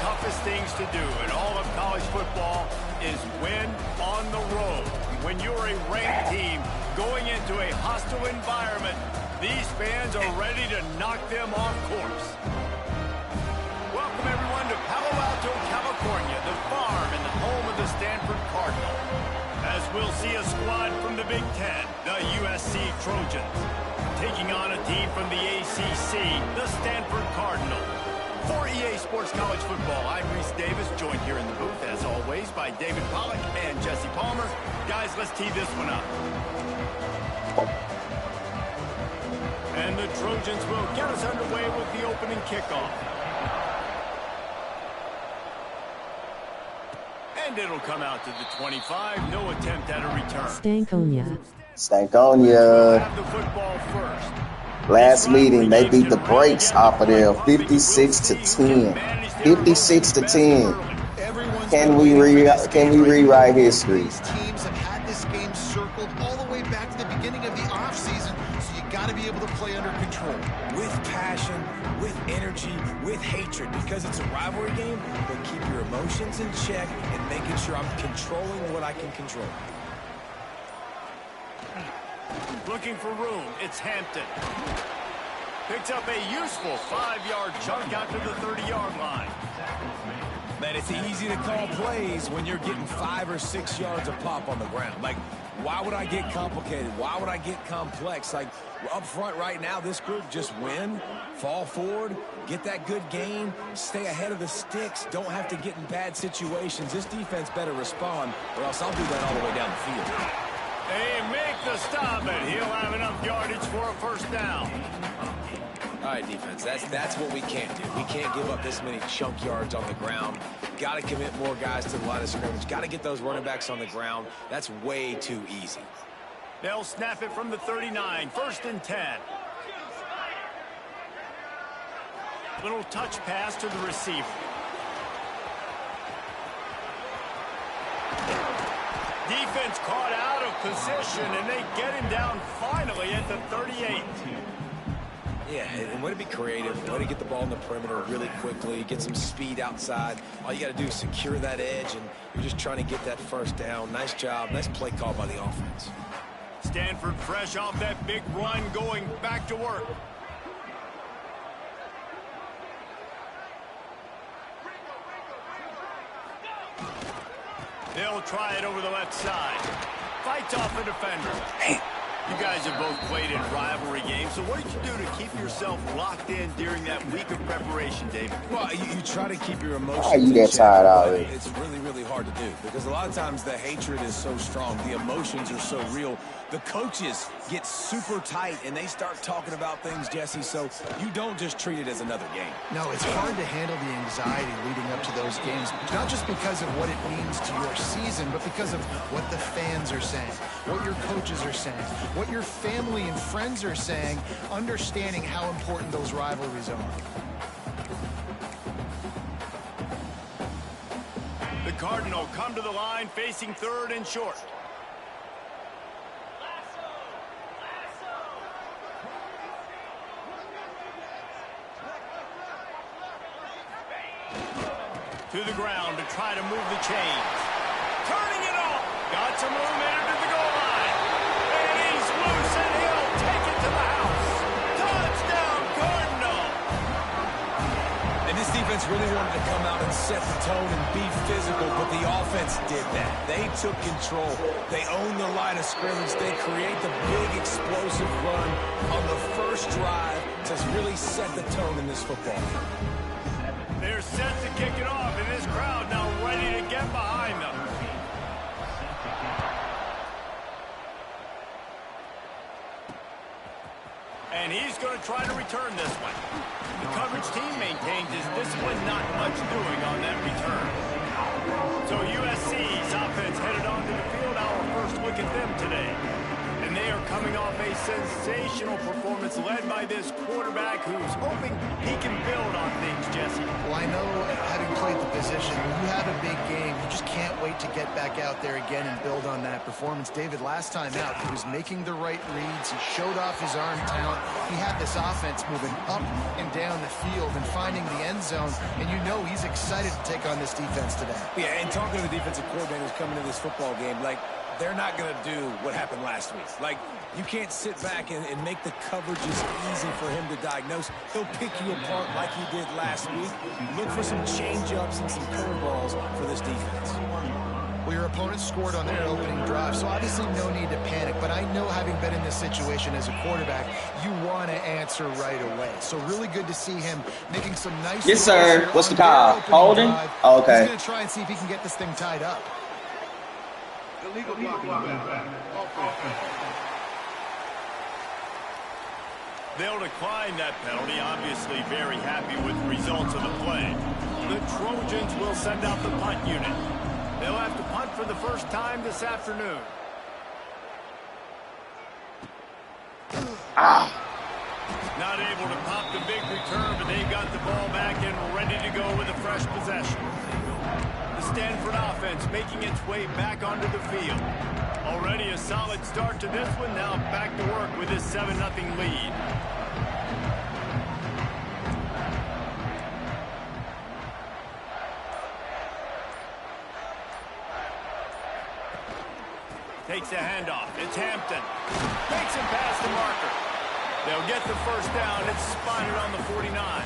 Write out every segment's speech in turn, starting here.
toughest things to do in all of college football is win on the road. When you're a ranked team going into a hostile environment, these fans are ready to knock them off course. Welcome, everyone, to Palo Alto, California, the farm and the home of the Stanford Cardinal. As we'll see a squad from the Big Ten, the USC Trojans, taking on a team from the ACC, the Stanford Cardinal. For EA Sports College Football, I'm Reese Davis, joined here in the booth, as always, by David Pollack and Jesse Palmer. Guys, let's tee this one up. And the Trojans will get us underway with the opening kickoff. And it'll come out to the 25. No attempt at a return. Stankonia. Have the football first. Last meeting, they beat the brakes off of them, 56-10. 56-10. Can we rewrite history? These teams have had this game circled all the way back to the beginning of the offseason, so you got to be able to play under control. With passion, with energy, with hatred, because it's a rivalry game, but keep your emotions in check and making sure I'm controlling what I can control. Looking for room, it's Hampton. Picks up a useful 5-yard chunk out to the 30-yard line. Man, it's easy to call plays when you're getting 5 or 6 yards of pop on the ground. Like, why would I get complicated? Why would I get complex? Like, up front right now, this group just win, fall forward, get that good gain, stay ahead of the sticks, don't have to get in bad situations. This defense better respond, or else I'll do that all the way down the field. They make the stop, and he'll have enough yardage for a first down. All right, defense, that's what we can't do. We can't give up this many chunk yards on the ground. Got to commit more guys to the line of scrimmage. Got to get those running backs on the ground. That's way too easy. They'll snap it from the 39, 1st and 10. Little touch pass to the receiver. Defense caught out of position, and they get him down finally at the 38. Yeah, and way to be creative, way to get the ball in the perimeter really quickly, get some speed outside. All you got to do is secure that edge, and you're just trying to get that first down. Nice job, nice play call by the offense. Stanford fresh off that big run, going back to work. They'll try it over the left side. Fights off a defender. You guys have both played in rivalry games, so what did you do to keep yourself locked in during that week of preparation, David? Well, you try to keep your emotions. Why are you that tired already? It's really, really hard to do because a lot of times the hatred is so strong, the emotions are so real. The coaches get super tight and they start talking about things, Jesse, so you don't just treat it as another game. No, it's hard to handle the anxiety leading up to those games, not just because of what it means to your season, but because of what the fans are saying, what your coaches are saying, what your family and friends are saying, understanding how important those rivalries are. The Cardinal come to the line facing 3rd and short. To the ground to try to move the chains. Turning it off. Got some room into the goal line. And he's loose, and he'll take it to the house. Touchdown, Cardinal. And this defense really wanted to come out and set the tone and be physical, but the offense did that. They took control. They owned the line of scrimmage. They create the big explosive run on the first drive to really set the tone in this football game. They're set to kick it off, and this crowd now ready to get behind them. And he's going to try to return this one. The coverage team maintains his discipline, not much doing on that return. So USC's offense headed onto the field. Our first look at them today. And And they are coming off a sensational performance led by this quarterback who's hoping he can build on things, Jesse. Well, I know, having played the position, when you have a big game, you just can't wait to get back out there again and build on that performance. David, last time out, he was making the right reads. He showed off his arm talent. He had this offense moving up and down the field and finding the end zone. And you know he's excited to take on this defense today. Yeah, and talking to the defensive coordinators coming to this football game, like, they're not going to do what happened last week. Like, you can't sit back and make the coverages easy for him to diagnose. He'll pick you apart like he did last week. Look for some change-ups and some curveballs for this defense. Well, your opponent scored on their opening drive, so obviously no need to panic. But I know, having been in this situation as a quarterback, you want to answer right away. So really good to see him making some nice... Yes, sir. What's the call? Holding? Oh, okay. He's going to try and see if he can get this thing tied up. Illegal blocking. They'll decline that penalty, obviously very happy with the results of the play. The Trojans will send out the punt unit. They'll have to punt for the first time this afternoon. Not able to pop the big return, but they've got the ball back and ready to go with a fresh possession. The Stanford offense making its way back onto the field. Already a solid start to this one. Now back to work with this 7-0 lead. Takes a handoff. It's Hampton. Makes him past the marker. They'll get the first down. It's spotted on the 49.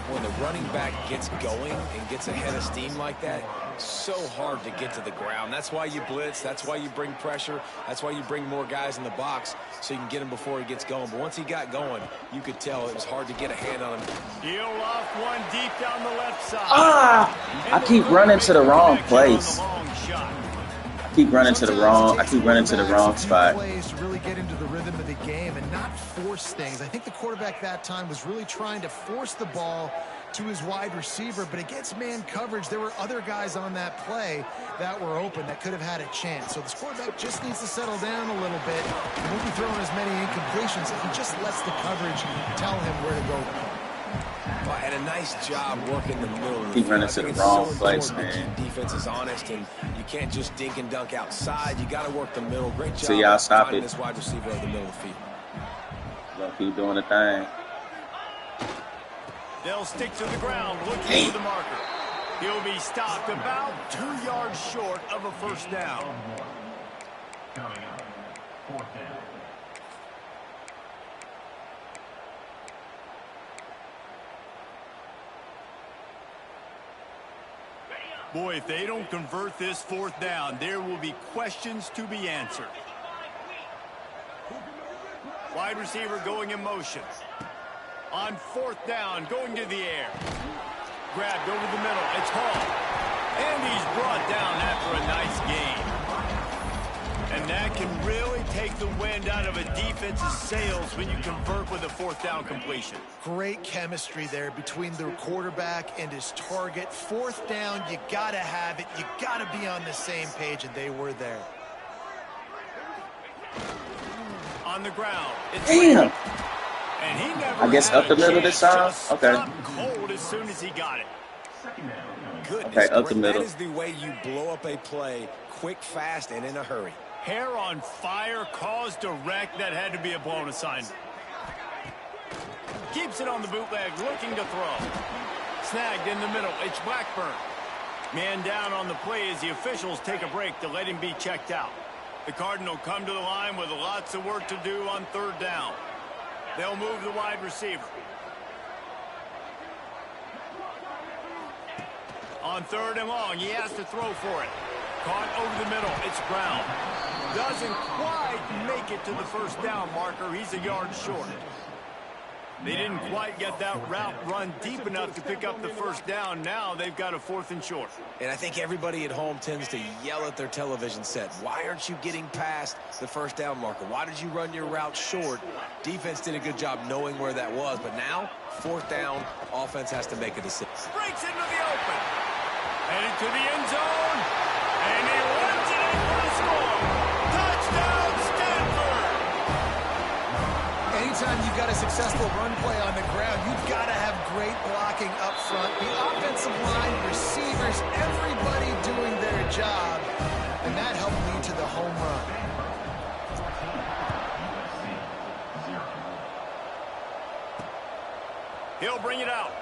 When the running back gets going and gets ahead of steam like that, so hard to get to the ground. That's why you blitz. That's why you bring pressure. That's why you bring more guys in the box so you can get him before he gets going. But once he got going, you could tell it was hard to get a hand on him. He'll off one deep down the left side. I keep running to the wrong place. I keep running to the wrong spot. Plays to really get into the rhythm of the game and not force things. I think the quarterback that time was really trying to force the ball to his wide receiver, but against man coverage, there were other guys on that play that were open that could have had a chance. So this quarterback just needs to settle down a little bit. He won't be throwing as many incompletions if he just lets the coverage tell him where to go. And a nice job working the middle. Keep running to the wrong place, man. Defense is honest, and you can't just dink and dunk outside. You got to work the middle. Great job. See y'all stop it. This wide receiver in the middle of the field. Gonna keep doing the thing. They'll stick to the ground, looking for the marker. He'll be stopped about 2 yards short of a first down. Coming up, fourth down. Boy, if they don't convert this fourth down, there will be questions to be answered. Wide receiver going in motion. On fourth down, going to the air. Grabbed over the middle. It's Hall. And he's brought down after a nice gain. And that can really take the wind out of a defense's sails when you convert with a fourth down completion. Great chemistry there between the quarterback and his target. Fourth down, you got to have it. You got to be on the same page, and they were there. On the ground. It's Damn. And he never I guess had up the a middle this chance. time? Just Okay. stopped cold as soon as he got it. Goodness, Okay, up the Greg, middle. that is the way you blow up a play quick, fast, and in a hurry. Hair on fire, cause direct. That had to be a blown assignment. Keeps it on the bootleg, looking to throw. Snagged in the middle. It's Blackburn. Man down on the play as the officials take a break to let him be checked out. The Cardinal come to the line with lots of work to do on third down. They'll move the wide receiver. On third and long, he has to throw for it. Caught over the middle. It's Brown. Doesn't quite make it to the first down marker. He's a yard short. They didn't quite get that route run deep enough to pick up the first down. Now they've got a fourth and short. And I think everybody at home tends to yell at their television set. Why aren't you getting past the first down marker? Why did you run your route short? Defense did a good job knowing where that was. But now, fourth down, offense has to make a decision. Breaks into the open. Headed to the end zone. And he runs it in for the score. Touchdown, Stanford! anytime you've got a successful run play on the ground, you've got to have great blocking up front. The offensive line, receivers, everybody doing their job. And that helped lead to the home run. He'll bring it out.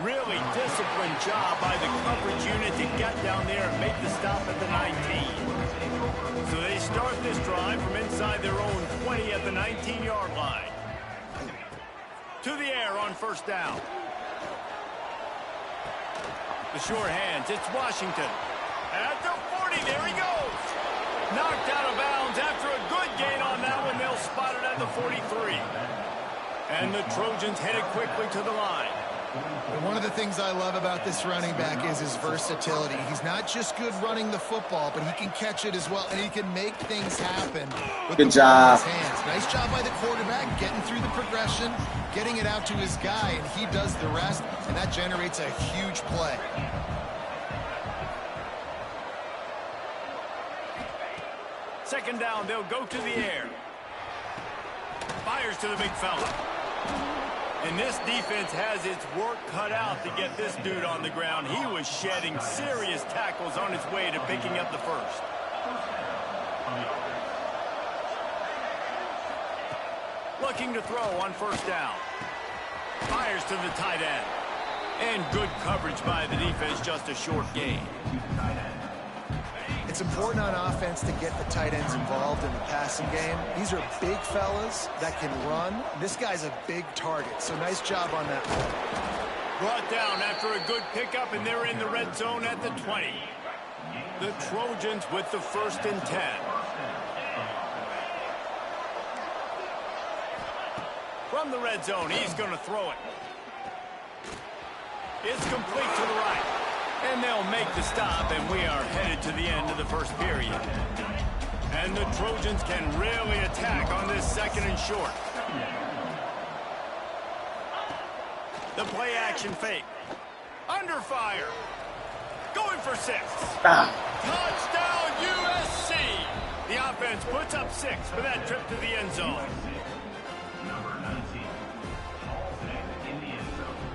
Really disciplined job by the coverage unit to get down there and make the stop at the 19. So they start this drive from inside their own 20 at the 19-yard line. To the air on first down. The short hands, it's Washington. At the 40, there he goes. Knocked out of bounds after a good gain on that one. They'll spot it at the 43. And the Trojans headed quickly to the line. And one of the things I love about this running back is his versatility. He's not just good running the football, but he can catch it as well, and he can make things happen with Good the ball in job. his hands. Nice job by the quarterback, getting through the progression, getting it out to his guy, and he does the rest, and that generates a huge play. Second down, they'll go to the air. Fires to the big fella. And this defense has its work cut out to get this dude on the ground. He was shedding serious tackles on his way to picking up the first. Looking to throw on first down. Fires to the tight end. And good coverage by the defense, just a short gain. It's important on offense to get the tight ends involved in the passing game. These are big fellas that can run. This guy's a big target, so nice job on that one. Brought down after a good pickup, and they're in the red zone at the 20. The Trojans with the 1st and 10. From the red zone, he's going to throw it. It's complete to the right. And they'll make the stop, and we are headed to the end of the first period. And the Trojans can really attack on this 2nd and short. The play action fake. Under fire. Going for 6. Touchdown USC. The offense puts up 6 for that trip to the end zone.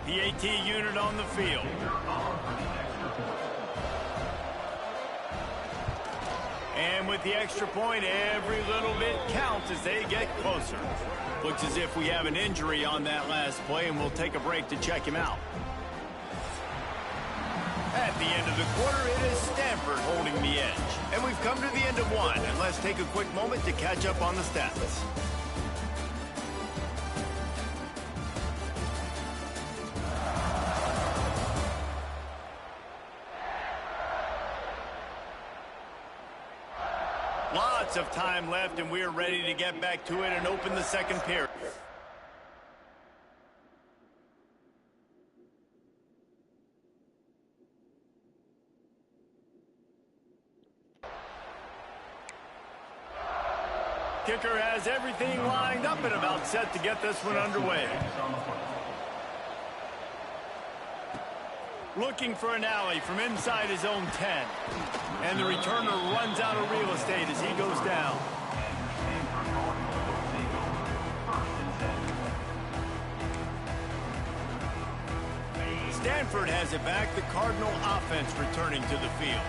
The AT unit on the field. And with the extra point, every little bit counts as they get closer. Looks as if we have an injury on that last play, and we'll take a break to check him out. At the end of the quarter, it is Stanford holding the edge. And we've come to the end of one, and let's take a quick moment to catch up on the stats. Lots of time left, and we're ready to get back to it and open the second period. Kicker has everything lined up and about set to get this one underway. Looking for an alley from inside his own 10. And the returner runs out of real estate as he goes down. Stanford has it back, the Cardinal offense returning to the field.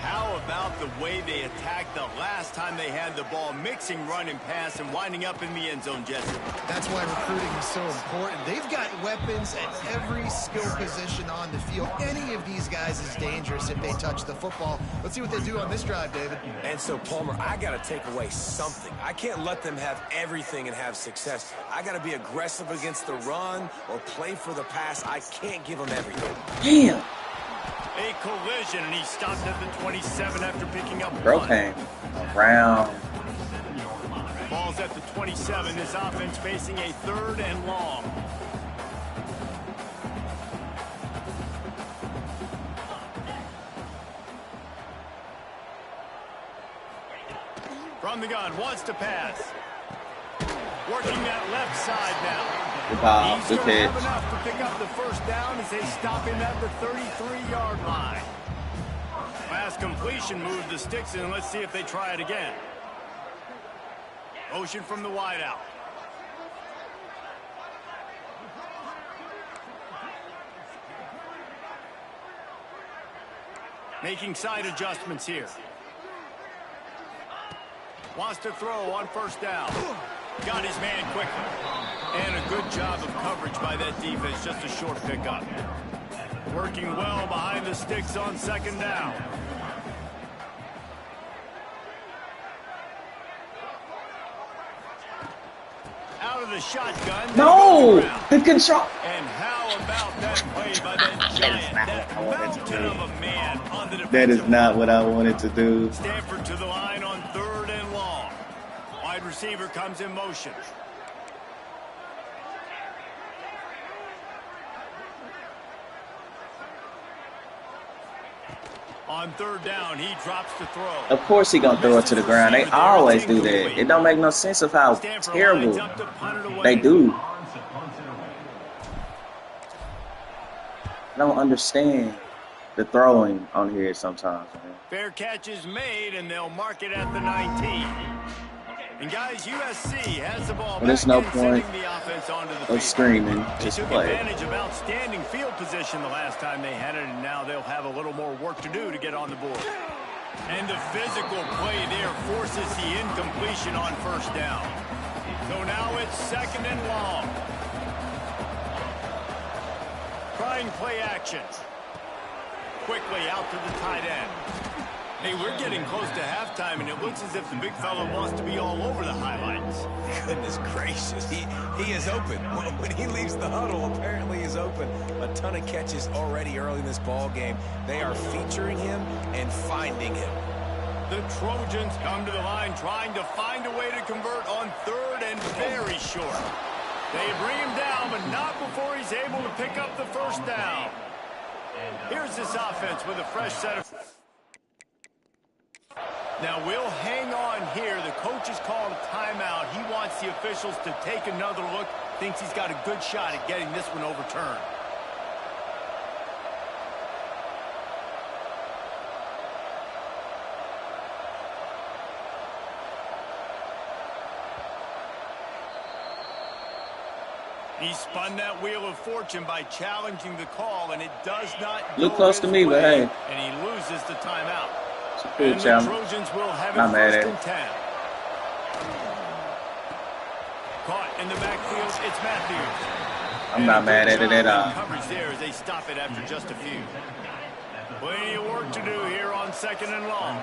How about the way they attacked the last time they had the ball, mixing run and pass and winding up in the end zone, Jesse? That's why recruiting is so important. They've got weapons at every skill position on the field. Any of these guys is dangerous if they touch the football. Let's see what they do on this drive, David. And so, Palmer, I got to take away something. I can't let them have everything and have success. I got to be aggressive against the run or play for the pass. I can't give them everything. Damn. A collision, and he stopped at the 27 after picking up Bro one. came around. Ball's at the 27. This offense facing a 3rd and long. From the gun, wants to pass. Working that left side now. Good ball. He's Good going to have pitch. enough to pick up the first down as they stop him at the 33-yard line. Pass completion moved the sticks in. Let's see if they try it again. Motion from the wideout. Making side adjustments here. Wants to throw on first down. Got his man quickly. And a good job of coverage by that defense. Just a short pickup. Working well behind the sticks on second down. Out of the shotgun. No! The control. And how about that play by that giant, that mountain of a man on the defensive That is not what I wanted to do. Stanford to the line on 3rd and long. Wide receiver comes in motion. On 3rd down, he drops the throw. Of course he gonna throw it to the ground. They always do that. It don't make no sense of how terrible they do. I don't understand the throwing on here sometimes, man. Fair catch is made, and they'll mark it at the 19. And guys, USC has the ball. There's no point the offense onto the of field. screaming. Just They took play. advantage of outstanding field position the last time they had it, and now they'll have a little more work to do to get on the board. And the physical play there forces the incompletion on first down. So now it's 2nd and long. Trying play action. Quickly out to the tight end. Hey, we're getting close to halftime, and it looks as if the big fella wants to be all over the highlights. Goodness gracious, he is open. When he leaves the huddle, apparently he's open. A ton of catches already early in this ball game. They are featuring him and finding him. The Trojans come to the line trying to find a way to convert on 3rd and very short. They bring him down, but not before he's able to pick up the first down. Here's this offense with a fresh set of... Now, we'll hang on here. The coach has called a timeout. He wants the officials to take another look. Thinks he's got a good shot at getting this one overturned. He spun that wheel of fortune by challenging the call, and it does not Look close to me, but hey. And he loses the timeout. Cool, And the Trojans will have it Not mad at 1st and 10. Caught in the backfield, it's Matthews. I'm not mad at it at all. Coverage there as they stop it after just a few. Plenty of work to do here on 2nd and long.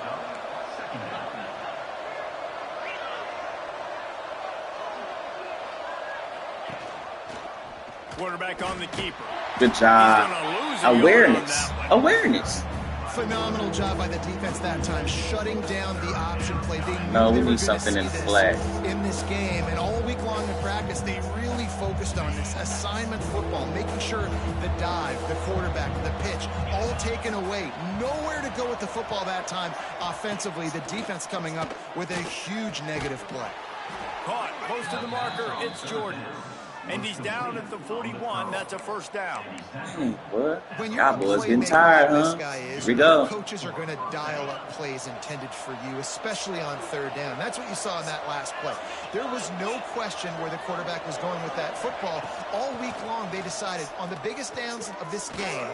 Quarterback on the keeper. Good job. He's gonna lose a yard Awareness. on that one. Awareness. Phenomenal job by the defense that time, shutting down the option play. They knew No, we they were need gonna something see in this flat. in this game, and all week long in practice, they really focused on this assignment football, making sure the dive, the quarterback, the pitch, all taken away. Nowhere to go with the football that time offensively. The defense coming up with a huge negative play. Caught close to the marker. It's Jordan. And he's down at the 41. That's a first down. What? When you're Y'all a boys getting playmaker tired, like huh? this guy is, Here we go. coaches are going to dial up plays intended for you, especially on 3rd down. That's what you saw in that last play. There was no question where the quarterback was going with that football. All week long, they decided on the biggest downs of this game,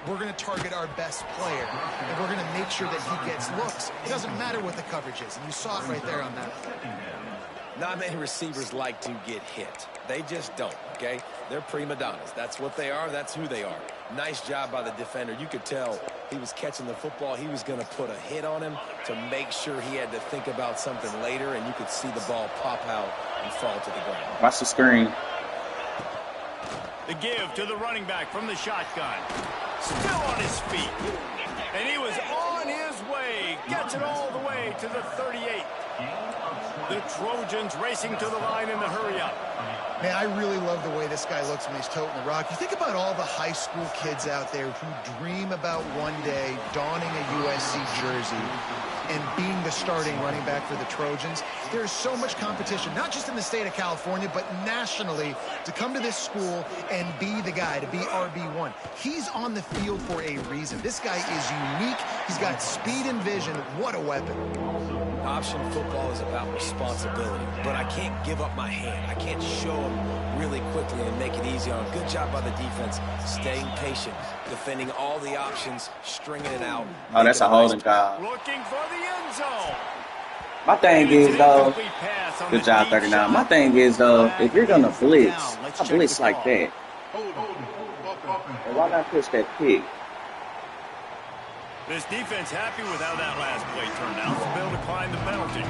we're going to target our best player, and we're going to make sure that he gets looks. It doesn't matter what the coverage is, and you saw it right there on that play. Not many receivers like to get hit. They just don't, okay? They're prima donnas. That's what they are. That's who they are. Nice job by the defender. You could tell he was catching the football. He was going to put a hit on him to make sure he had to think about something later, and you could see the ball pop out and fall to the ground. Watch the screen. The give to the running back from the shotgun. Still on his feet. And he was on his way. Gets it all the way to the 38. The Trojans racing to the line in the hurry-up. Man, I really love the way this guy looks when he's toting the rock. You think about all the high school kids out there who dream about one day donning a USC jersey and being the starting running back for the Trojans. There's so much competition, not just in the state of California, but nationally, to come to this school and be the guy, to be RB1. He's on the field for a reason. This guy is unique. He's got speed and vision. What a weapon. Option football is about responsibility, but I can't give up my hand. I can't show them really quickly and make it easy on them. Good job by the defense, staying patient, defending all the options, stringing it out. Oh, that's a holding call. Looking for the end zone. My thing is, though, good job, 39. My thing is, though, if you're going to blitz, a blitz like that, why not push that pick? This defense happy with how that last play turned out, so they'll decline the penalty.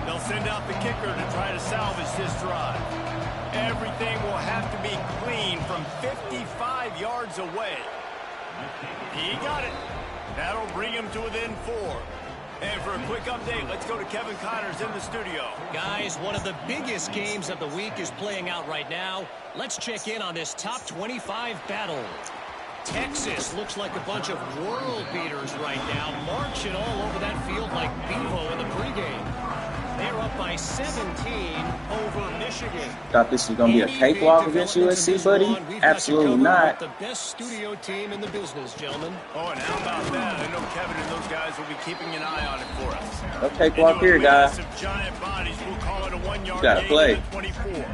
They'll send out the kicker to try to salvage this drive. Everything will have to be clean from 55 yards away. He got it. That'll bring him to within 4. And for a quick update, let's go to Kevin Connors in the studio. Guys, one of the biggest games of the week is playing out right now. Let's check in on this top 25 battle. Texas looks like a bunch of world beaters right now, marching all over that field like Bevo in the pregame. They're up by 17 over Michigan. Thought this was going to be a cakewalk against USC, buddy? Absolutely not. The best studio team in the business, gentlemen. Oh, and how about that? I know Kevin and those guys will be keeping an eye on it for us. No cakewalk here, guys. Giant bodies, we'll call it a 1-yard gotta gain play. at 24.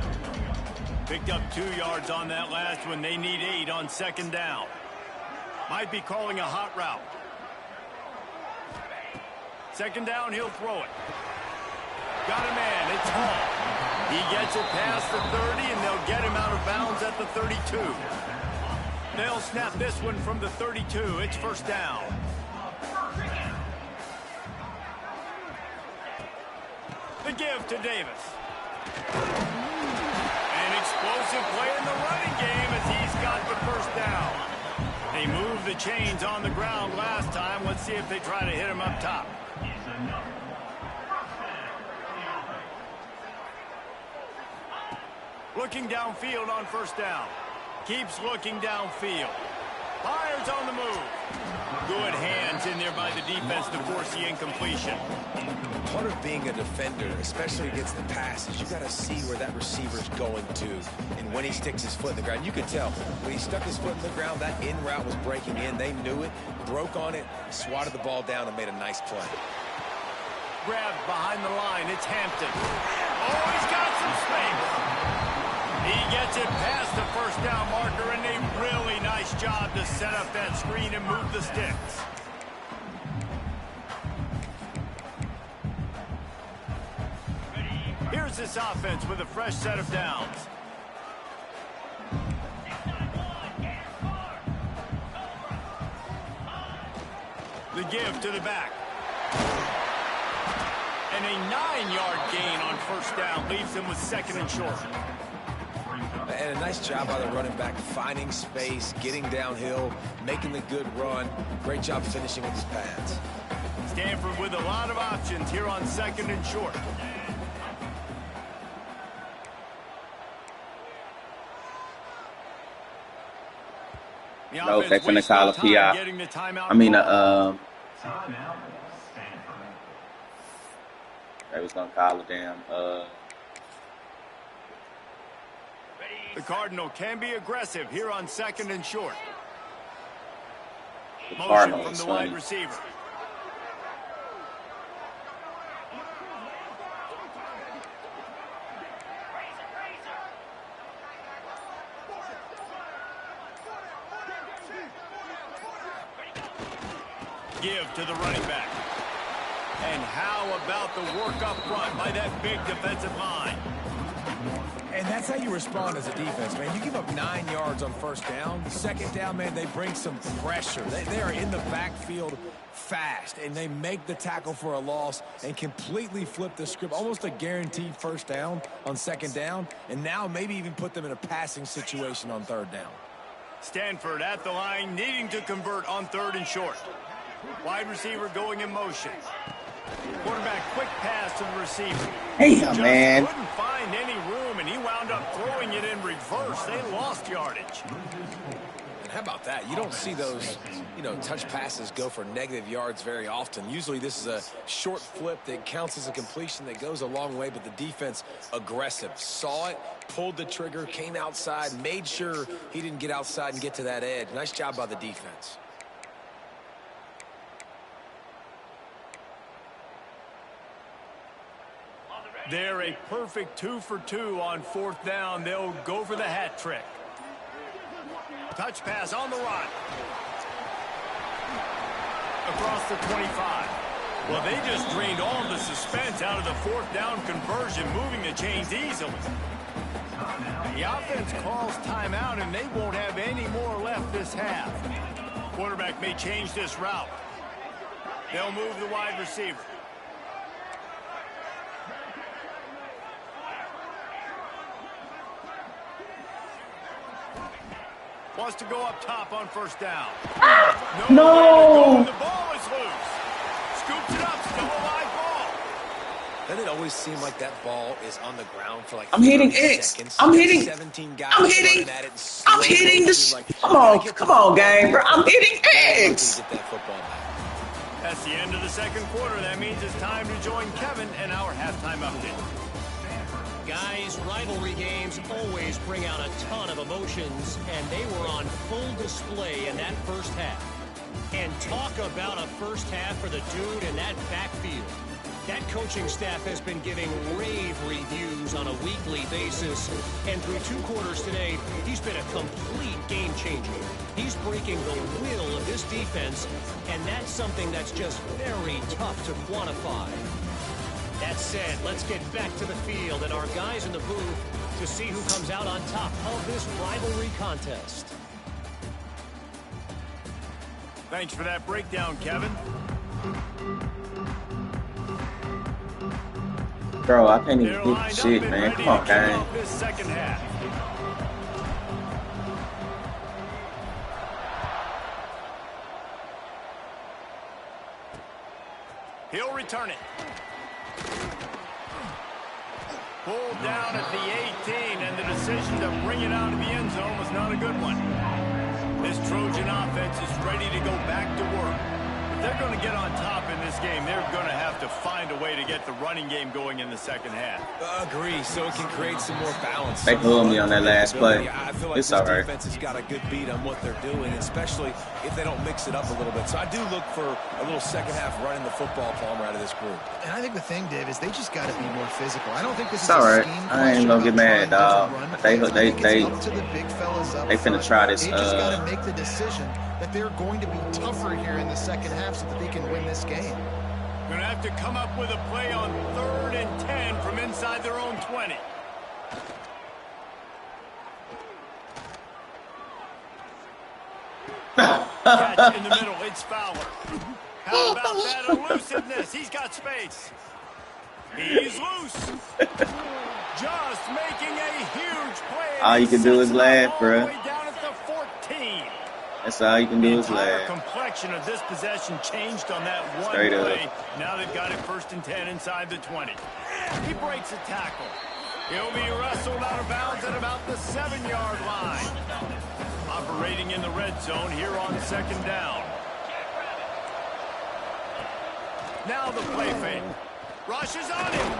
Picked up 2 yards on that last one. They need 8 on second down. Might be calling a hot route. Second down, he'll throw it. Got a man, it's Hall. He gets it past the 30, and they'll get him out of bounds at the 32. They'll snap this one from the 32. It's first down. The give to Davis. An explosive play in the running game as he's got the first down. They moved the chains on the ground last time. Let's see if they try to hit him up top. Looking downfield on first down. Keeps looking downfield. Fires on the move. Good hands in there by the defense to force the incompletion. Part of being a defender, especially against the passes, you got to see where that receiver's going to. And when he sticks his foot in the ground, you could tell. When he stuck his foot in the ground, that in route was breaking in. They knew it, broke on it, swatted the ball down, and made a nice play. Grabbed behind the line. It's Hampton. Oh, he's got some space. He gets it past the first down marker, and a really nice job to set up that screen and move the sticks. Here's this offense with a fresh set of downs. The give to the back. And a 9-yard gain on first down leaves him with second and short. And a nice job by the running back, finding space, getting downhill, making the good run. Great job finishing with his pads. Stanford with a lot of options here on second and short. No, they're going to call a PI. I mean, they was going to call a damn, The Cardinal can be aggressive here on second and short. Motion from the wide receiver. Give to the running back. And how about the work up front by that big defensive line? And that's how you respond as a defense, man. You give up 9 yards on first down. Second down, man, they bring some pressure. They are in the backfield fast, and they make the tackle for a loss and completely flip the script. Almost a guaranteed first down on second down, and now maybe even put them in a passing situation on third down. Stanford at the line, needing to convert on third and short. Wide receiver going in motion. Quarterback quick pass to the receiver. Hey, man. Couldn't find any room, and he wound up throwing it in reverse. They lost yardage. And how about that? You don't see those, touch passes go for negative yards very often. Usually this is a short flip that counts as a completion that goes a long way, but the defense aggressive. Saw it, pulled the trigger, came outside, made sure he didn't get outside and get to that edge. Nice job by the defense. They're a perfect 2 for 2 on 4th down. They'll go for the hat trick. Touch pass on the run. Across the 25. Well, they just drained all the suspense out of the 4th down conversion, moving the chains easily. The offense calls timeout, and they won't have any more left this half. Quarterback may change this route. They'll move the wide receiver. Wants to go up top on 1st down. No! The ball is loose. Scoops it up, still a live ball. Doesn't it always seem like that ball is on the ground for like I'm hitting 30 X. seconds? I'm hitting. 17 guys I'm hitting. running at it. I'm hitting this. Come on, game, bro. I'm hitting X. Get that football back. That's the end of the 2nd quarter. That means it's time to join Kevin and our halftime update. Guys, rivalry games always bring out a ton of emotions, and they were on full display in that first half. And talk about a first half for the dude in that backfield. That coaching staff has been giving rave reviews on a weekly basis, and through 2 quarters today, he's been a complete game changer. He's breaking the will of this defense, and that's something that's just very tough to quantify. That said, let's get back to the field and our guys in the booth to see who comes out on top of this rivalry contest. Thanks for that breakdown, Kevin. Bro, I can't even They're hit lined shit, up and man. ready Come on, to kick gang. off this 2nd half. He'll return it. Pulled down at the 18, and the decision to bring it out of the end zone was not a good one. This Trojan offense is ready to go back to work. If they're going to get on top in this game, they're going to have to find a way to get the running game going in the 2nd half. Agree, so it can create some more balance. They pulled me on that last play. I feel like It's this all right. defense has got a good beat on what they're doing, especially if they don't mix it up a little bit. So I do look for a little 2nd half running the football, Palmer, out of this group. And I think the thing, Dave, is they just got to be more physical. I don't think this It's is all a right. scheme I ain't question gonna get about mad, trying dog. to run But plays. I think it's up to the big fellas up they finna front. try this, They just got to make the decision that they're going to be tougher here in the 2nd half so that they can win this game. Going to have to come up with a play on 3rd and 10 from inside their own 20. Catch in the middle. It's Fowler. How about that elusiveness? He's got space. He's loose. Just making a huge play. All you can do is laugh, all the bruh. way down at the 14. That's all you can do is The entire laugh. complexion of this possession changed on that one Straight up. play. Now they've got it 1st and 10 inside the 20. He breaks a tackle. He'll be wrestled out of bounds at about the 7-yard line. Operating in the red zone here on 2nd down. Now the play fake. Rushes on him.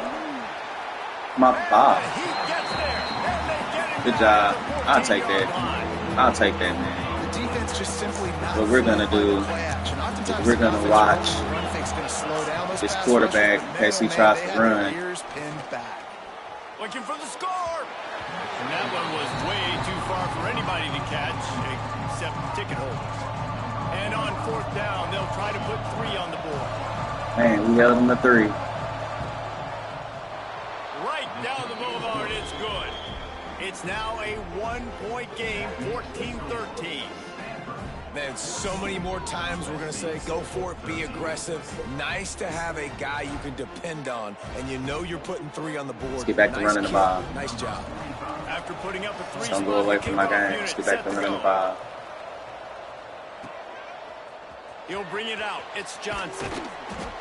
My ball. He gets there. And they get him Good down job. at the I'll take 14-yard that. line. I'll take that, man. The defense just simply not. What we're gonna do is we're gonna watch this quarterback as he tries to run. Looking for the score. And that one was way too far for anybody to catch, except ticket holders. And on 4th down, they'll try to put 3 on the board. Man, we held him to 3. Right down the boulevard, it's good. It's now a 1-point game, 14-13. Man, so many more times we're going to say, go for it, be aggressive. Nice to have a guy you can depend on, and you know you're putting 3 on the board. Let's get back to Nice running the kill. ball. Nice job. After putting up a 3 Don't go away from my game. Let's get back to running the ball. He'll bring it out. It's Johnson.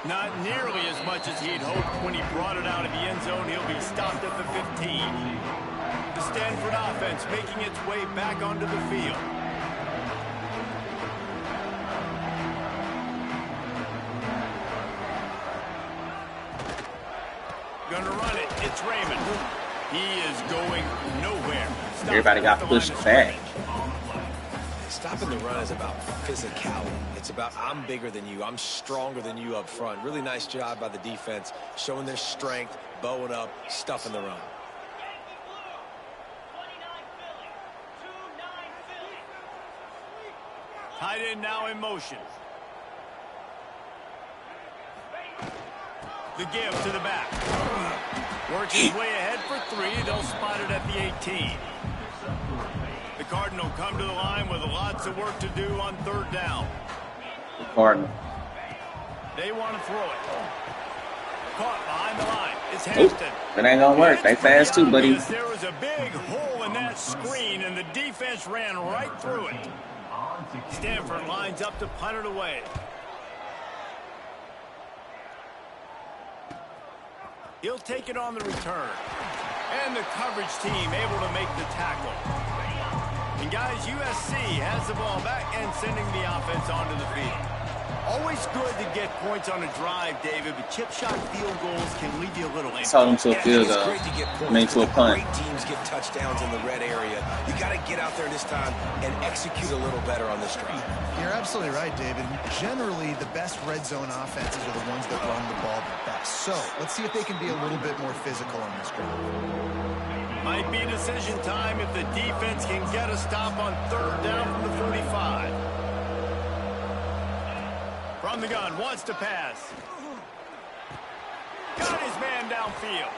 Not nearly as much as he'd hoped when he brought it out of the end zone. He'll be stopped at the 15. The Stanford offense making its way back onto the field. Gonna run it. It's Raymond. He is going nowhere. Stop Everybody got at the pushed line of back. scrimmage. Stopping the run is about physicality. It's about I'm bigger than you. I'm stronger than you up front. Really nice job by the defense, showing their strength, bowing up, stuffing the run. Tight end now in motion. The give to the back. Works his way ahead for 3. They'll spot it at the 18. The Cardinal come to the line with lots of work to do on 3rd down. The Cardinal. They want to throw it. Caught behind the line. It's Hampton. That ain't gonna work. They fast too, buddy. There was a big hole in that screen, and the defense ran right through it. Stanford lines up to punt it away. He'll take it on the return. And the coverage team able to make the tackle. And guys, USC has the ball back and sending the offense onto the field. Always good to get points on a drive, David, but chip shot field goals can leave you a little empty. Saw them to a field goal. I mean, to a punt. Great teams get touchdowns in the red area. You got to get out there this time and execute a little better on this drive. You're absolutely right, David. Generally, the best red zone offenses are the ones that run the ball the best. So let's see if they can be a little bit more physical on this drive. Might be decision time if the defense can get a stop on 3rd down from the 45. From the gun, wants to pass. Got his man downfield.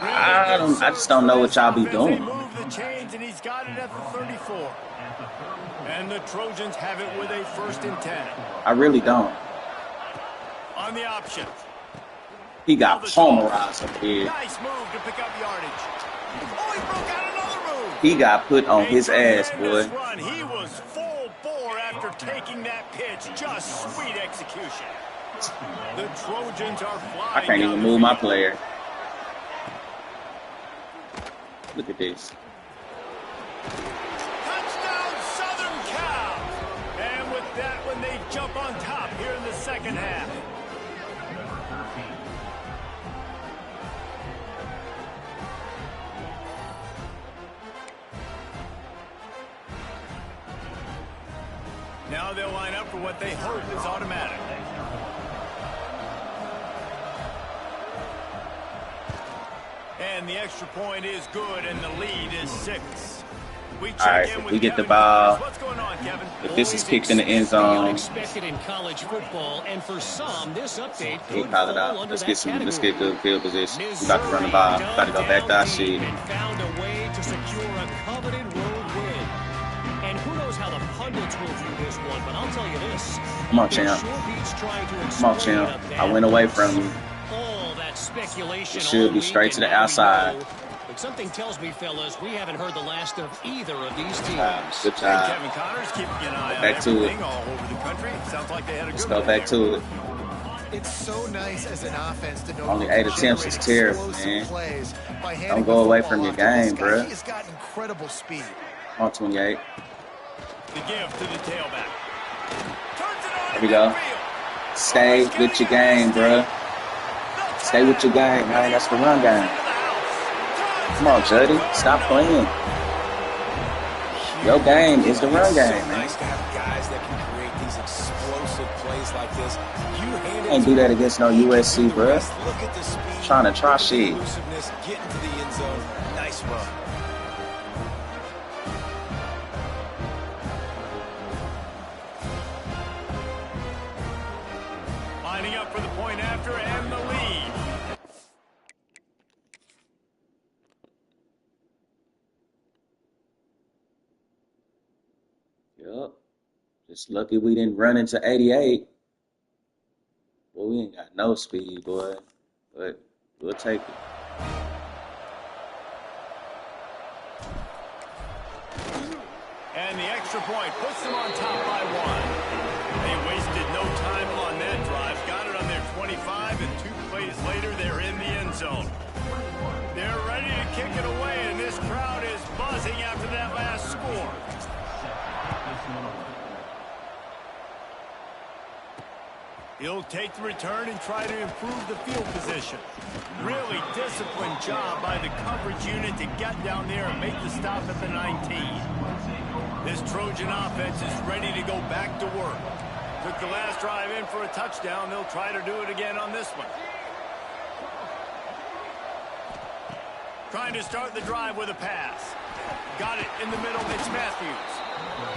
I just don't know what y'all be doing. Move the chains, and he's got it at the 34. And the Trojans have it with a 1st and 10. I really don't. On the option. He got pulverized up here. Nice move to pick up yardage. Oh, he broke out another move. He got put on his ass, boy. Run. He was full bore after taking that pitch. Just sweet execution. The Trojans are flying. I can't even move my player. Look at this. Touchdown, Southern Cal. And with that one, they jump on top here in the 2nd half. Now they'll line up for what they hope is automatic. And the extra point is good, and the lead is 6. All right, if we get the ball, if this is kicked in the end zone, Unexpected in college football, and for some, this update he could call it fall out. under Let's that get good field position. We about to run the ball. About to go back to our sheet. And found a way to secure a coveted road win. And who knows how the pundits will view this one, but I'll tell you this. Come on, champ. Come on, champ. I went away from you. All that speculation. It should be straight to the outside. But something tells me, fellas, we haven't heard the last of either of these teams. Good job. Kevin Connors keeping an eye on Back to it. everything all over the country. Sounds like they had a Let's good go one back there. to it. It's so nice as an offense to know Only you can 8 attempts is generate terrible, explosive man. plays by handing Don't go the away football from your off to this game, guy. bruh. He has got incredible speed. On 28. The give to the tailback. Turns it on. There we go. Stay with your game, bruh. Stay with your game, man. That's the run game. Come on, Juddy. Stop playing. Your game is the run game, man. Nice to have guys that can create these explosive plays like this. You Can't do that against no USC, bruh. Look at the speed. Trying to try shit. Elusiveness, get into the end zone. Nice run. Lining up for the point after and the lead. Yup. Just lucky we didn't run into 88. Well, we ain't got no speed, boy. But we'll take it. And the extra point puts them on top by 1. They wasted no time on that drive. Got it on their 25, and 2 plays later, they're in the end zone. They're ready to kick it away, and this crowd is buzzing after that last score. He'll take the return and try to improve the field position. Really disciplined job by the coverage unit to get down there and make the stop at the 19. This Trojan offense is ready to go back to work. Took the last drive in for a touchdown. They'll try to do it again on this one. Trying to start the drive with a pass. Got it in the middle. It's Matthews.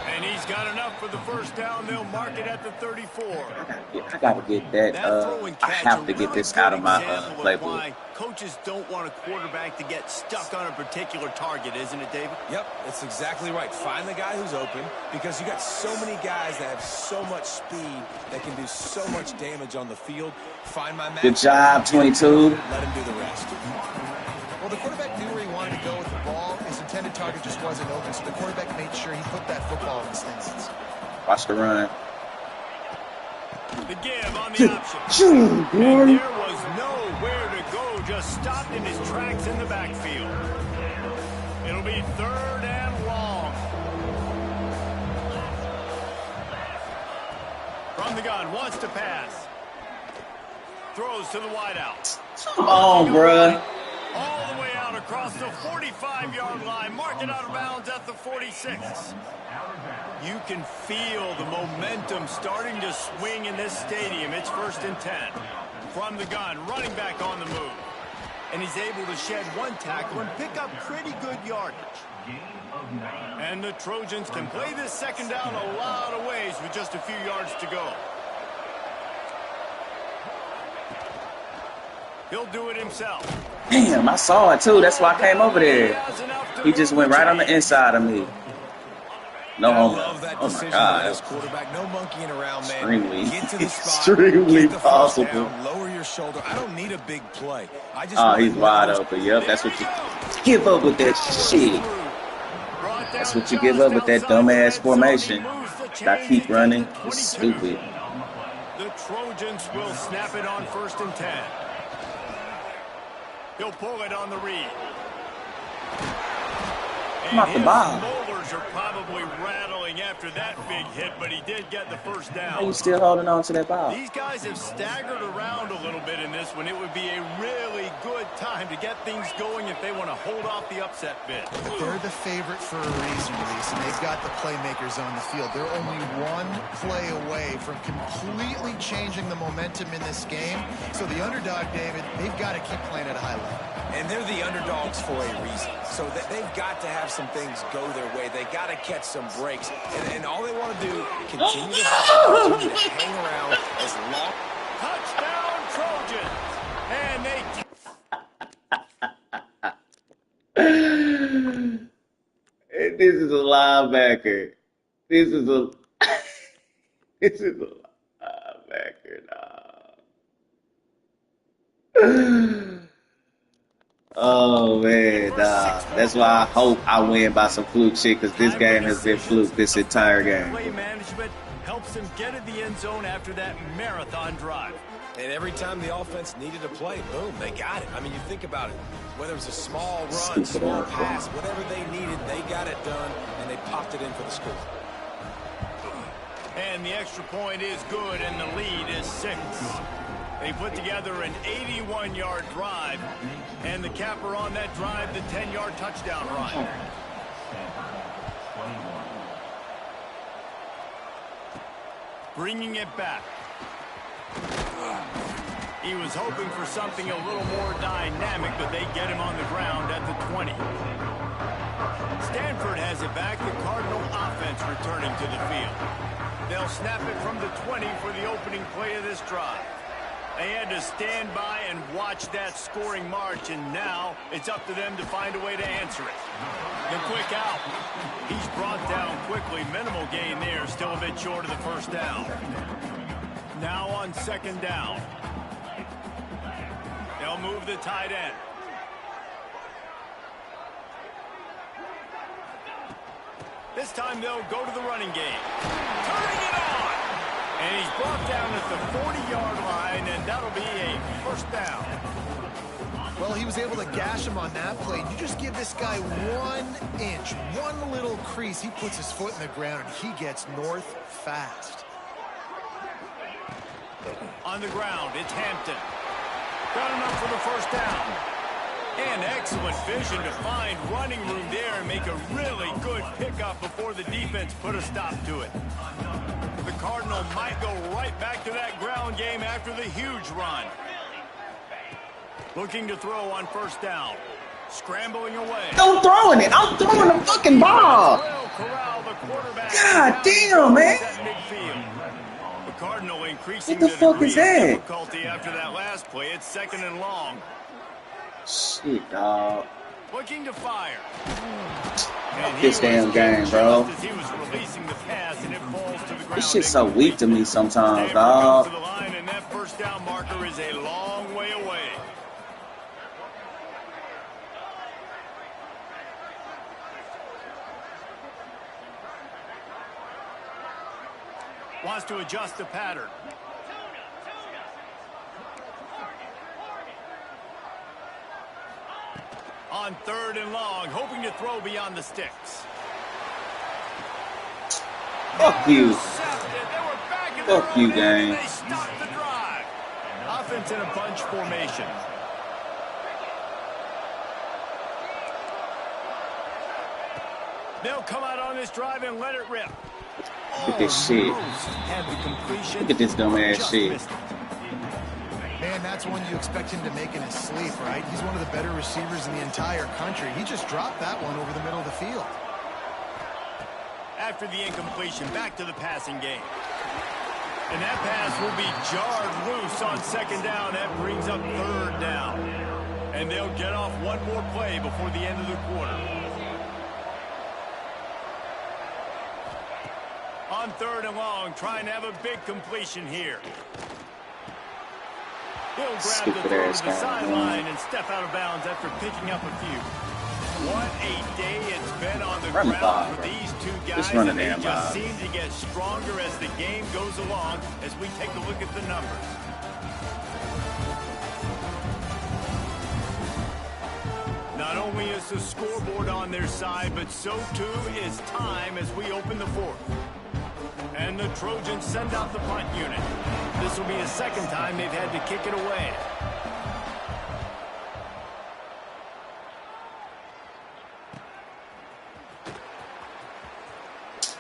And he's got enough for the first down. They'll mark it at the 34. I gotta get that. I have to get this out of my playbook. Coaches don't want a quarterback to get stuck on a particular target, isn't it, David? Yep, that's exactly right. Find the guy who's open, because you got so many guys that have so much speed that can do so much damage on the field. Find my man. Good job, 22. Let him do the rest. Well, the quarterback knew where he wanted to go with the ball. His intended target just wasn't open, so the quarterback made sure he put that football in the stands. Watch the run. The give on the option. And there was nowhere to go, just stopped in his tracks in the backfield. It'll be 3rd and long. From the gun, wants to pass. Throws to the wideout. Come on, bruh. All the way out across the 45-yard line. Mark it out of bounds at the 46. You can feel the momentum starting to swing in this stadium. It's 1st and 10. From the gun, running back on the move. And he's able to shed one tackle and pick up pretty good yardage. And the Trojans can play this second down a lot of ways with just a few yards to go. He'll do it himself. Damn, I saw it too. That's why I came over there. He just went right on the inside of me. No homer. Oh my God. Quarterback, no monkeying around, man. Extremely, Get to the spot, extremely get the first possible. down, lower your shoulder. I don't need a big play. I just He's wide open. Yep, that's what you give up with that shit. That's what you give up with that dumbass formation. I keep running. It's stupid. The Trojans will snap it on 1st and 10. He'll pull it on the read. Come off the ball. Molars are probably rattling after that big hit, but he did get the first down. How you still holding on to that ball? These guys have staggered around a little bit in this one. It would be a really good time to get things going if they want to hold off the upset bid. They're the favorite for a reason, Reese, and they've got the playmakers on the field. They're only one play away from completely changing the momentum in this game. So the underdog, David, they've got to keep playing at a high level. And they're the underdogs for a reason. So that they've got to have some things go their way. They got to catch some breaks. And all they want to do, continue to hang around as long. Touchdown, Trojans. And This is a linebacker. This is a linebacker, dog. Oh, man, dog. That's why I hope I win by some fluke shit, because this game has been fluke this entire game. Play management helps them get in the end zone after that marathon drive. And every time the offense needed a play, boom, they got it. I mean, you think about it. Whether it was a small run, small pass, whatever they needed, they got it done, and they popped it in for the score. And the extra point is good, and the lead is 6. They put together an 81-yard drive, and the capper on that drive, the 10-yard touchdown run. Bringing it back. He was hoping for something a little more dynamic, but they get him on the ground at the 20. Stanford has it back, the Cardinal offense returning to the field. They'll snap it from the 20 for the opening play of this drive. They had to stand by and watch that scoring march, and now it's up to them to find a way to answer it. The quick out. He's brought down quickly. Minimal gain there, still a bit short of the first down. Now on 2nd down. They'll move the tight end. This time they'll go to the running game. Turning it on! And he's brought down at the 40-yard line, and that'll be a first down. Well, he was able to gash him on that play. You just give this guy 1 inch, one little crease. He puts his foot in the ground, and he gets north fast. On the ground, it's Hampton. Got enough for the first down. And excellent vision to find running room there and make a really good pickup before the defense put a stop to it. The Cardinal might go right back to that ground game after the huge run. Looking to throw on first down. Scrambling away. I'm throwing it. I'm throwing the fucking ball. God damn, man. The Cardinal increasing What the fuck is that? difficulty after that last play. It's 2nd and long. Shit, dog. Looking to fire. Fuck this damn game, bro. He was releasing the pass and it falls to the ground. This shit's so weak to me sometimes, dog. To the line, and that first down marker is a long way away. Wants to adjust the pattern. On 3rd and long, hoping to throw beyond the sticks. Fuck you. Fuck you, gang. They stopped the drive. Offense in a bunch formation. They'll come out on this drive and let it rip. Look at this shit. Look at this dumbass shit. Man, that's one you expect him to make in his sleep, right? He's one of the better receivers in the entire country. He just dropped that one over the middle of the field. After the incompletion, back to the passing game. And that pass will be jarred loose on 2nd down. That brings up 3rd down. And they'll get off one more play before the end of the quarter. On 3rd and long, trying to have a big completion here. He'll grab the throw to the sideline and step out of bounds after picking up a few. What a day it's been on the ground for these two guys, and they just seem to get stronger as the game goes along as we take a look at the numbers. Not only is the scoreboard on their side, but so too is time as we open the 4th. And the Trojans send out the punt unit. This will be the 2nd time they've had to kick it away.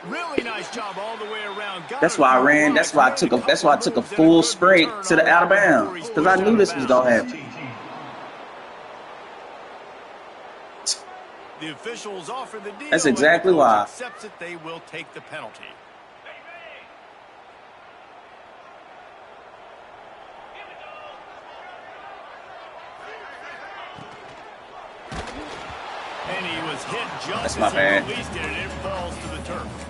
Really nice job all the way around. That's why I ran. That's why I took a full straight to the out of bounds, because I knew this was gonna happen. The officials offer the deal. That's exactly why. Accepts it, they will take the penalty. And he was hit just as he released it, and it falls to the turf.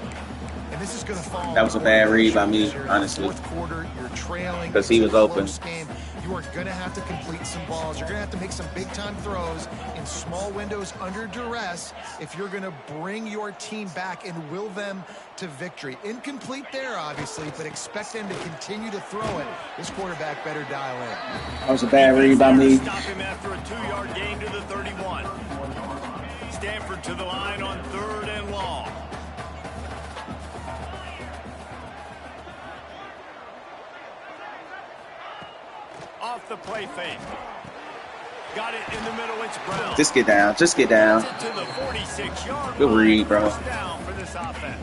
And this is going to fall. That was a bad read by me, honestly. Fourth quarter, you're trailing because he was open. Game. You are going to have to complete some balls. You're going to have to make some big-time throws in small windows under duress if you're going to bring your team back and will them to victory. Incomplete there, obviously, but expect them to continue to throw it. This quarterback better dial in. That was a bad read by me. Stop him after a 2-yard gain to the 31. Stanford to the line on 3rd and long. Off the play fake. Got it in the middle. It's Brown. Just get down. Just get down. To the 46-yard Good read, bro. Down for this offense.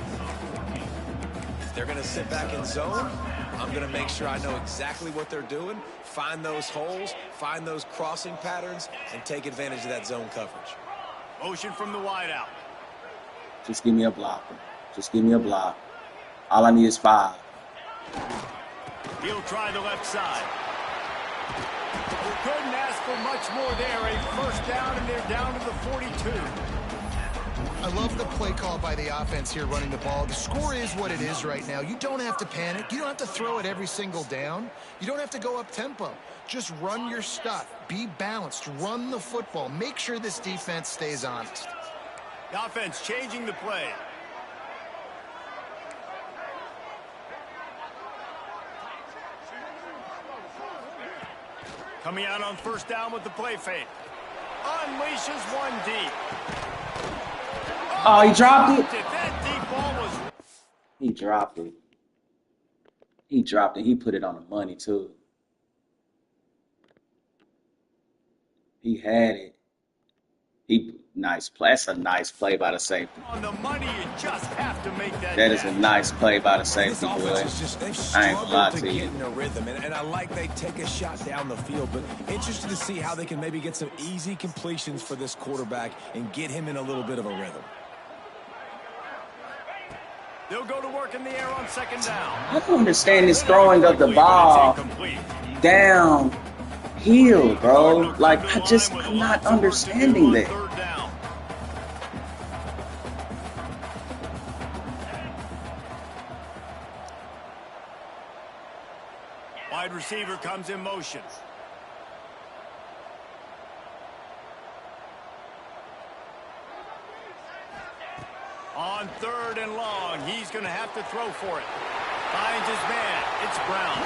If they're going to sit back in zone, I'm going to make sure I know exactly what they're doing, find those holes, find those crossing patterns, and take advantage of that zone coverage. Motion from the wideout. Just give me a block. Just give me a block. All I need is 5. He'll try the left side. Couldn't ask for much more there. A first down, and they're down to the 42. I love the play call by the offense here running the ball. The score is what it is right now. You don't have to panic. You don't have to throw it every single down. You don't have to go up tempo. Just run your stuff. Be balanced. Run the football. Make sure this defense stays honest. The offense changing the play. Coming out on first down with the play fake. Unleashes one deep. Oh, he dropped it. That deep ball was... He dropped it. He dropped it. He put it on the money, too. He had it. Nice play. That's a nice play by the safety. On the money, you just have to make that. That is a nice play by the safety, boy. They've I ain't gonna lie struggled to to you. get in a rhythm, and I like they take a shot down the field, but interested to see how they can maybe get some easy completions for this quarterback and get him in a little bit of a rhythm. They'll go to work in the air on second down. I don't understand this throwing of the ball downhill, bro. Like, I'm not understanding that. Wide receiver comes in motion. On third and long, he's going to have to throw for it. Finds his man. It's Brown.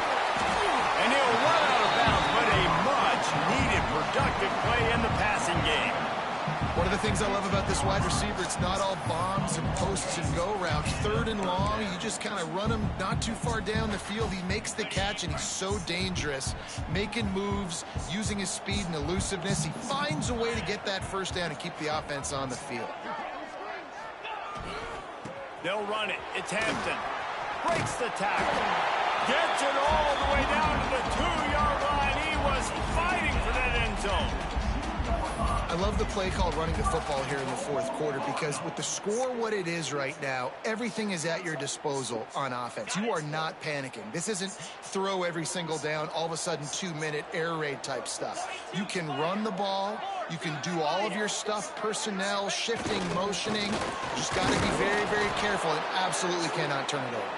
And he'll run out of bounds, but a much-needed productive play in the passing game. One of the things I love about this wide receiver, it's not all bombs and posts and go routes. Third and long, you just kind of run him not too far down the field. He makes the catch, and he's so dangerous, making moves, using his speed and elusiveness. He finds a way to get that first down and keep the offense on the field. They'll run it. It's Hampton. Breaks the tackle. Gets it all the way down to the 2-yard line. He was fighting for that end zone. I love the play call running the football here in the fourth quarter because with the score what it is right now, everything is at your disposal on offense. You are not panicking. This isn't throw every single down, all of a sudden 2-minute air raid type stuff. You can run the ball. You can do all of your stuff, personnel, shifting, motioning. Just got to be very, very careful and absolutely cannot turn it over.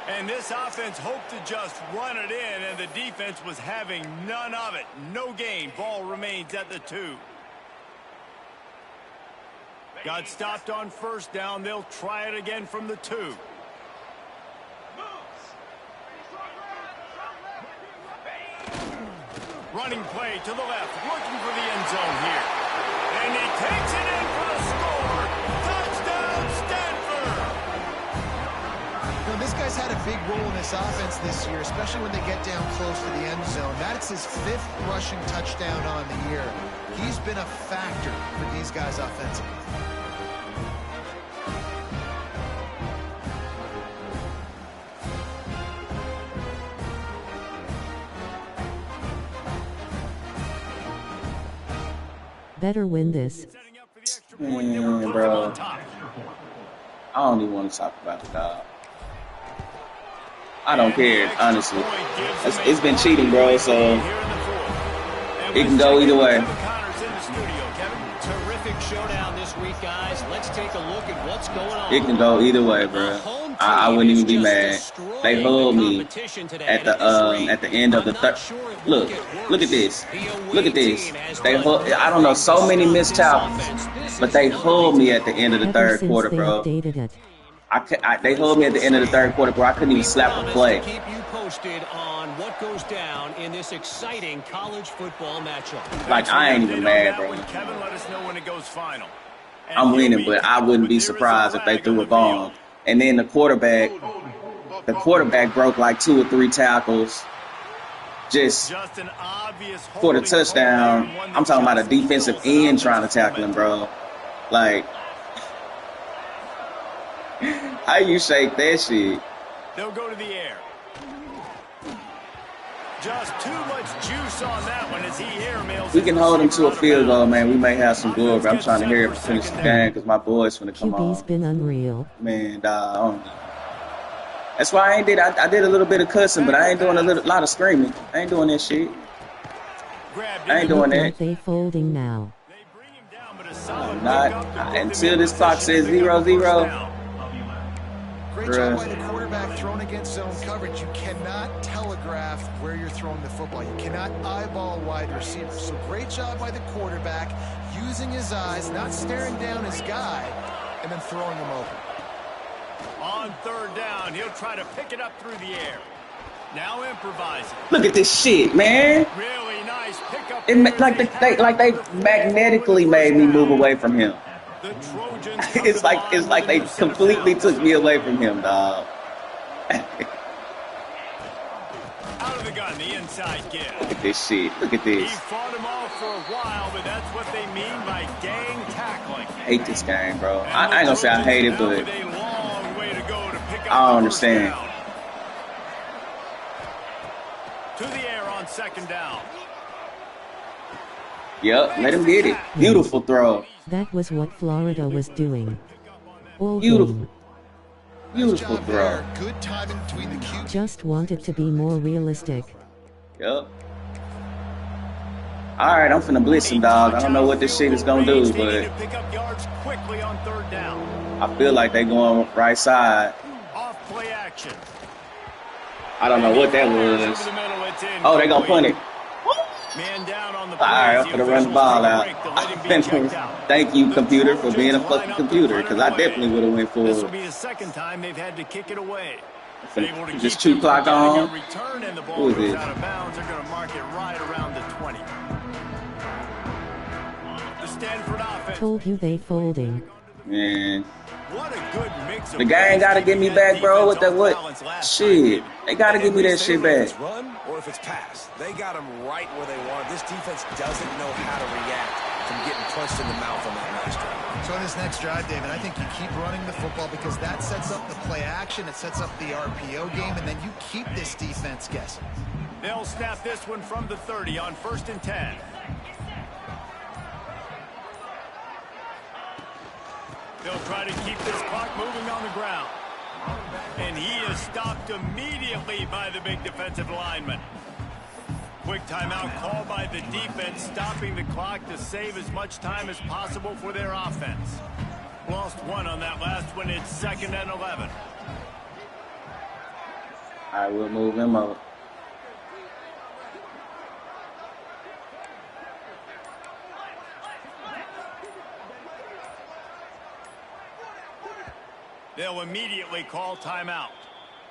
And this offense hoped to just run it in, and the defense was having none of it. No gain. Ball remains at the 2. Got stopped on first down. They'll try it again from the 2. Running play to the left, looking for the end zone here. And he takes it in for the score. Touchdown, Stanford! You know, this guy's had a big role in this offense this year, especially when they get down close to the end zone. That's his 5th rushing touchdown on the year. He's been a factor for these guys offensively. Better win this. Man, bro. I don't even want to talk about it, dog. I don't care, honestly. It's been cheating, bro, so it can go either way. Terrific showdown this week, guys. Let's take a look at what's going on. It can go either way, bro. I wouldn't even be mad. They hugged me at the end of the third. Look at this. Look at this. They I don't know, so many missed tackles, but they hugged me at the end of the third quarter, bro. They hugged me at the end of the third quarter, bro. I couldn't even slap a play. Keep you posted on what goes down in this exciting college football matchup. Like, I ain't even mad, bro. Kevin let us know when it goes final. I'm winning, but I wouldn't be surprised if they threw a bomb. And then the quarterback broke like 2 or 3 tackles just for the touchdown. I'm talking about a defensive end trying to tackle him, bro. Like, how you shake that shit? They'll go to the air. Just too much juice on that one as he airmails. We can hold him to a field goal, man. We may have some glory. I'm trying to hear it finish the game because my boy's finna come on. QB's been unreal. Man, dog. That's why I did a little bit of cussing, but I ain't doing a lot of screaming. I ain't doing that shit. I ain't doing that. They folding now. I'm not until this clock says 0-0. Great job by the quarterback thrown against zone coverage. You cannot telegraph where you're throwing the football. You cannot eyeball wide receivers. So great job by the quarterback using his eyes, not staring down his guy, and then throwing him open. On third down, he'll try to pick it up through the air. Now improvising. Look at this shit, man. Really nice pickup. Like they magnetically made me move away from him. The Trojans it's like they completely took me away from him, dog. inside give. Look at this shit. Look at this. He fought him off for a while, but that's what they mean by gang tackling. I hate this game, bro. I ain't gonna say I hate it, but I don't understand. To the air on second down. Yep, let him get it. Beautiful throw. That was what Florida was doing. All Beautiful. game. Beautiful throw. Good timing between the QB. Just wanted to be more realistic. Yep. Alright, I'm finna blitz him, dog. I don't know what this shit is gonna do, but I feel like they going right side. Off play action. I don't know what that was. Oh, they gonna punt it. Man down on the Alright, I'm gonna run the ball out. Thank you, computer, for being a fucking computer, because I definitely would have went for This will be the second time they've had to kick it away. just 2 clock on. Who is it? Out of bounds, they're going to mark it right around the 20. The Stanford offense. Told you they folding. Man. What a good mix of The gang gotta get me back, bro. What the what? Shit. They gotta give me that shit back. Run or if it's pass, they got them right where they want. This defense doesn't know how to react from getting punched in the mouth on that last drive. So in this next drive, David, I think you keep running the football because that sets up the play action, it sets up the RPO game, and then you keep this defense guessing. They'll snap this one from the 30 on 1st and 10. They'll try to keep this clock moving on the ground. And he is stopped immediately by the big defensive lineman. Quick timeout called by the defense, stopping the clock to save as much time as possible for their offense. Lost one on that last one. It's 2nd and 11. I will move him up. They'll immediately call timeout.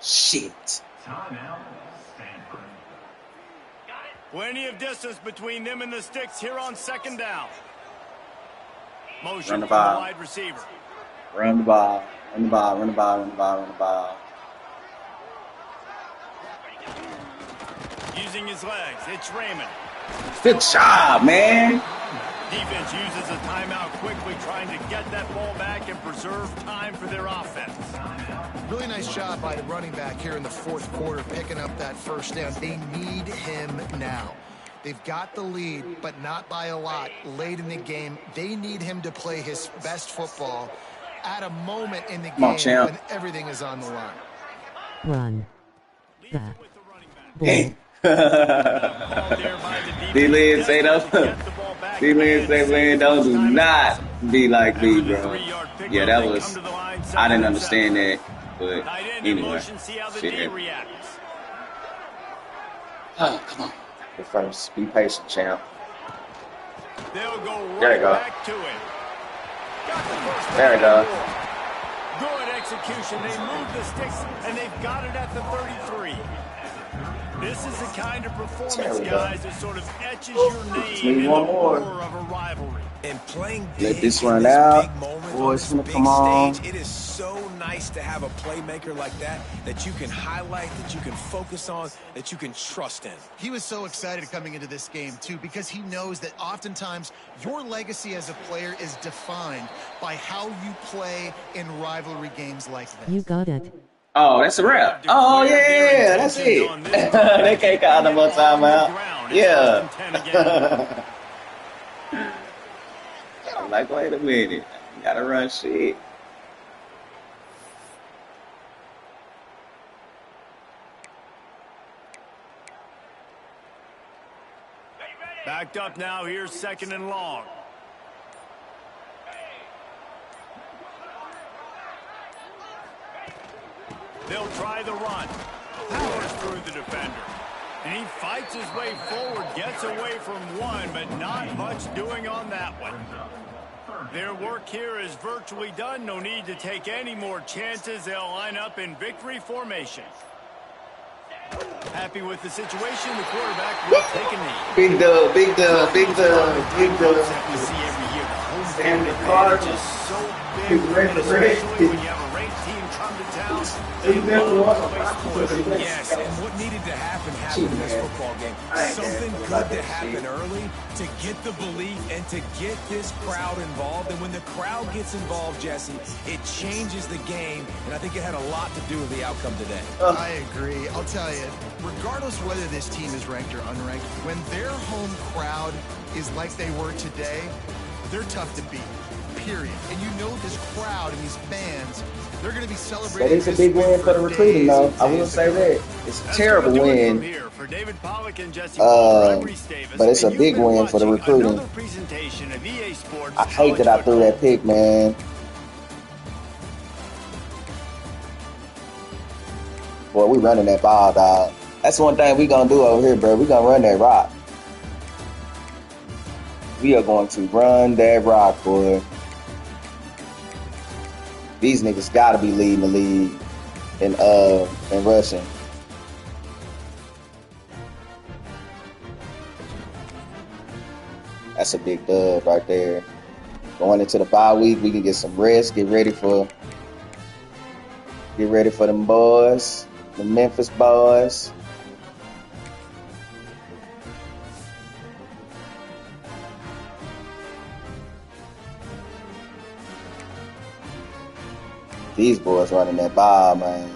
Shit. Timeout, Stanford. Plenty of distance between them and the sticks here on 2nd down. Motion Run the from the ball. wide receiver. Run the ball. Run the ball. Run the ball. Run the ball. Run the ball. Using his legs, it's Raymond. Good job, man. Defense uses a timeout quickly, trying to get that ball back and preserve time for their offense. Really nice job by the running back here in the 4th quarter, picking up that 1st down. They need him now. They've got the lead, but not by a lot late in the game. They need him to play his best football at a moment in the game when everything is on the line. Run. The Hey. ball. D-Lynn say though. D-Lynn say, man, don't do not be like me, bro. Yeah, that was, I didn't understand that, but anyway, shit happened. Oh, come on. But first, be patient, champ. They'll go There you go. back to it. There you go. Good execution. They move the sticks, and they've got it at the 33. This is the kind of performance, guys, that sort of etches your name in the roar of a rivalry. And playing Let big this in run this out. big moment Boys, on this big come on. stage, it is so nice to have a playmaker like that you can highlight, that you can focus on, that you can trust in. He was so excited coming into this game, too, because he knows that oftentimes your legacy as a player is defined by how you play in rivalry games like this. You got it. Oh, that's a wrap. Oh, yeah, that's it. They can't call no more timeout. Yeah. I'm like, wait a minute. You gotta run shit. Backed up now. Here's 2nd and long. They'll try the run. Powers through the defender. And he fights his way forward, gets away from one, but not much doing on that one. Their work here is virtually done. No need to take any more chances. They'll line up in victory formation. Happy with the situation. The quarterback will take a knee. Big dub, big dub, big dub, big dub. We see every year. The home And the field car advantage is so big, is ready. especially when you have a ranked team come to town, they love to play sports. Yes, and what needed to happen happened in this football game. Something good to happen early to get the belief and to get this crowd involved. And when the crowd gets involved, Jesse, it changes the game. And I think it had a lot to do with the outcome today. I agree. I'll tell you, regardless whether this team is ranked or unranked, when their home crowd is like they were today, they're tough to beat, period. And you know this crowd and these fans, they're going to be celebrating. That is a big win for the recruiting, though. I will say that. It's a terrible win. But it's a big win for the recruiting. I hate that I threw that pick, man. Boy, we running that ball, dog. That's one thing we gonna do over here, bro. We gonna run that rock. We are going to run that rock, boy. These niggas gotta be leading the league in rushing. That's a big dub right there. Going into the bye week, we can get some rest, get ready for them boys, the Memphis boys. These boys running that ball, man.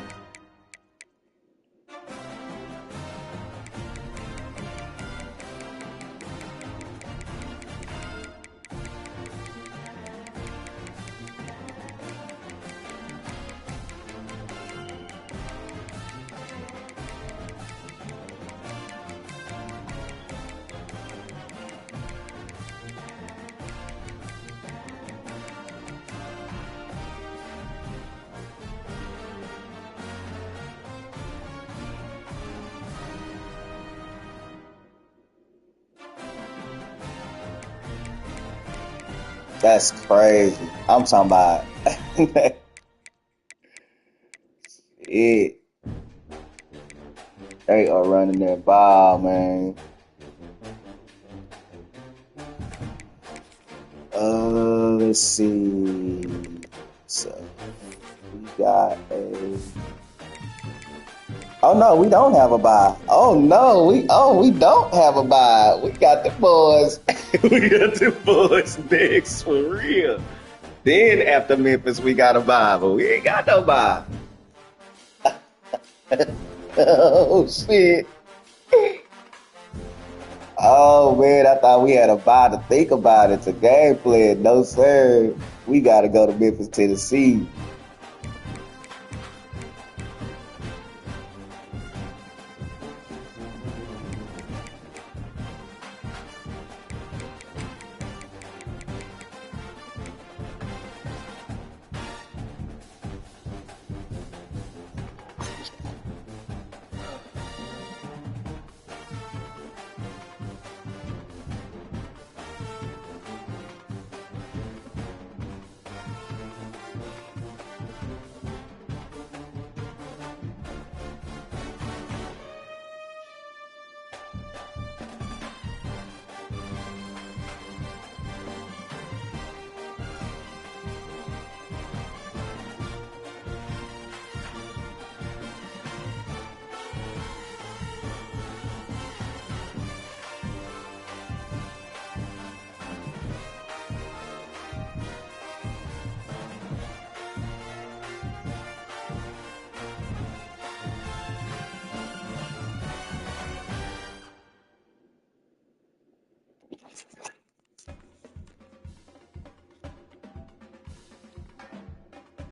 That's crazy. I'm talking about it. They are running their ball, man. Let's see. So we got a. Oh no, we don't have a bye. Oh no, we don't have a bye. We got the boys. We got the boys next for real. Then after Memphis, we got a bye, but we ain't got no bye. Oh shit. Oh man, I thought we had a bye to think about it, to game plan. No sir. We gotta go to Memphis, Tennessee.